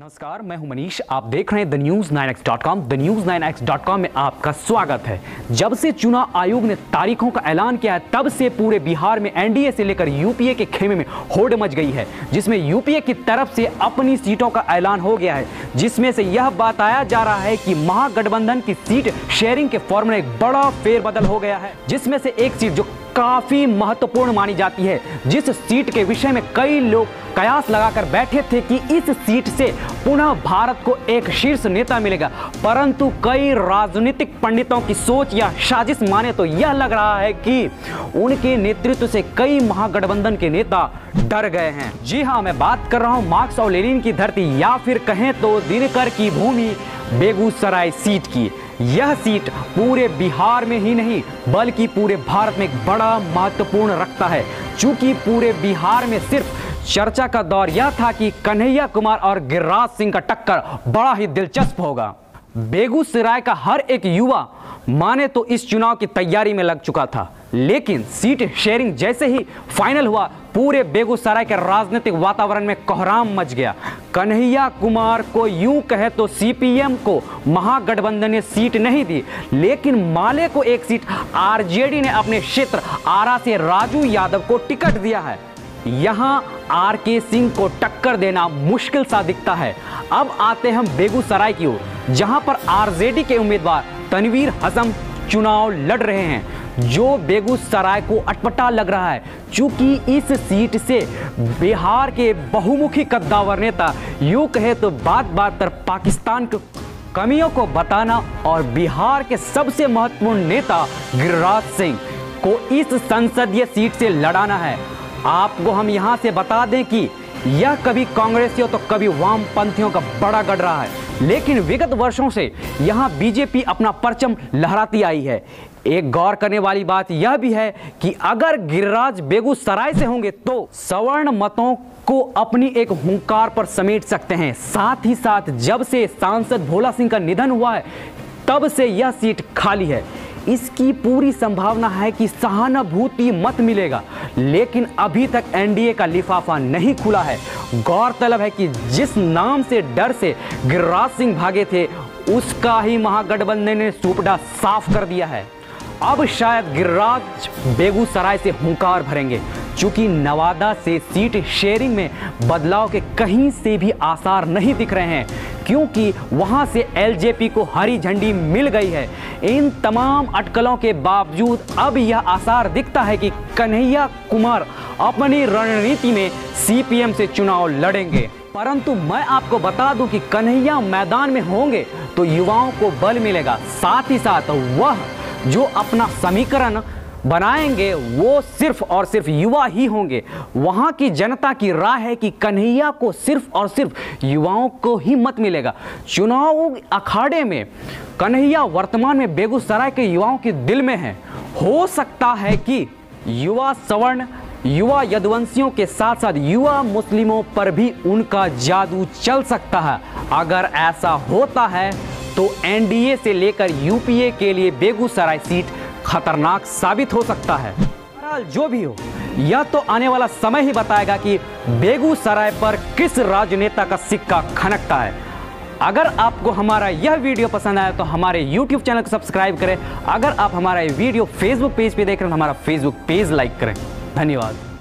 नमस्कार, मैं हूं मनीष। आप देख रहे हैं thenews9x.com। thenews9x.com में आपका स्वागत है। जब से चुनाव आयोग ने तारीखों का ऐलान किया है, तब से पूरे बिहार में एनडीए से लेकर यूपीए के खेमे में होड़ मच गई है, जिसमें यूपीए की तरफ से अपनी सीटों का ऐलान हो गया है, जिसमें से यह बताया जा रहा है कि महागठबंधन की सीट शेयरिंग के फॉर्मूले में एक बड़ा फेरबदल हो गया है, जिसमें से एक सीट जो काफी महत्वपूर्ण मानी जाती है, जिस सीट के विषय में कई लोग कयास लगाकर बैठे थे कि इस सीट से पुनः भारत को एक शीर्ष नेता मिलेगा, परंतु कई राजनीतिक पंडितों की सोच या साजिश माने तो यह लग रहा है कि उनके नेतृत्व से कई महागठबंधन के नेता डर गए हैं। जी हां, मैं बात कर रहा हूं मार्क्स और लेनिन की धरती या फिर कहें तो दिनकर की भूमि बेगूसराय सीट की। यह सीट पूरे बिहार में ही नहीं बल्कि पूरे भारत में एक बड़ा महत्वपूर्ण रखता है, चूंकि पूरे बिहार में सिर्फ चर्चा का दौर यह था कि कन्हैया कुमार और गिरिराज सिंह का टक्कर बड़ा ही दिलचस्प होगा। बेगूसराय का हर एक युवा माने तो इस चुनाव की तैयारी में लग चुका था, लेकिन सीट शेयरिंग जैसे ही फाइनल हुआ, पूरे बेगूसराय के राजनीतिक वातावरण में कोहराम मच गया। कन्हैया कुमार को यूं कहे तो सीपीएम को महागठबंधन ने सीट नहीं दी, लेकिन माले को एक सीट आरजेडी ने अपने क्षेत्र आरा से राजू यादव को टिकट दिया है। यहां आरके सिंह को टक्कर देना मुश्किल सा दिखता है। अब आते हम बेगूसराय की ओर, जहां पर आरजेडी के उम्मीदवार तनवीर हसन चुनाव लड़ रहे हैं, जो बेगूसराय को अटपटा लग रहा है, चूंकि इस सीट से बिहार के बहुमुखी कद्दावर नेता यूं कहे तो बात बात पर पाकिस्तान के कमियों को बताना और बिहार के सबसे महत्वपूर्ण नेता गिरिराज सिंह को इस संसदीय सीट से लड़ाना है। आपको हम यहां से बता दें कि यह कभी कांग्रेसियों तो कभी वामपंथियों का बड़ा गढ़ रहा है, लेकिन विगत वर्षों से यहां बीजेपी अपना परचम लहराती आई है। एक गौर करने वाली बात यह भी है कि अगर गिरिराज बेगूसराय से होंगे तो सवर्ण मतों को अपनी एक हुंकार पर समेट सकते हैं। साथ ही साथ जब से सांसद भोला सिंह का निधन हुआ है, तब से यह सीट खाली है। इसकी पूरी संभावना है कि सहानुभूति मत मिलेगा, लेकिन अभी तक एनडीए का लिफाफा नहीं खुला है। गौरतलब है कि जिस नाम से डर से गिरिराज सिंह भागे थे, उसका ही महागठबंधन ने सूपड़ा साफ कर दिया है। अब शायद गिरिराज बेगूसराय से हुंकार भरेंगे, चूंकि नवादा से सीट शेयरिंग में बदलाव के कहीं से भी आसार नहीं दिख रहे हैं, क्योंकि वहां से एलजेपी को हरी झंडी मिल गई है। इन तमाम अटकलों के बावजूद अब यह आसार दिखता है कि कन्हैया कुमार अपनी रणनीति में सीपीएम से चुनाव लड़ेंगे। परंतु मैं आपको बता दूं कि कन्हैया मैदान में होंगे तो युवाओं को बल मिलेगा, साथ ही साथ वह जो अपना समीकरण बनाएंगे वो सिर्फ और सिर्फ युवा ही होंगे। वहां की जनता की राय है कि कन्हैया को सिर्फ और सिर्फ युवाओं को ही मत मिलेगा। चुनाव अखाड़े में कन्हैया वर्तमान में बेगूसराय के युवाओं के दिल में है। हो सकता है कि युवा सवर्ण, युवा यदुवंशियों के साथ साथ युवा मुस्लिमों पर भी उनका जादू चल सकता है। अगर ऐसा होता है तो एनडीए से लेकर यूपीए के लिए बेगूसराय सीट खतरनाक साबित हो सकता है। बहरहाल जो भी हो, यह तो आने वाला समय ही बताएगा कि बेगूसराय पर किस राजनेता का सिक्का खनकता है। अगर आपको हमारा यह वीडियो पसंद आया तो हमारे YouTube चैनल को सब्सक्राइब करें। अगर आप हमारा वीडियो फेसबुक पेज पे देख रहे हैं तो हमारा फेसबुक पेज लाइक करें। धन्यवाद।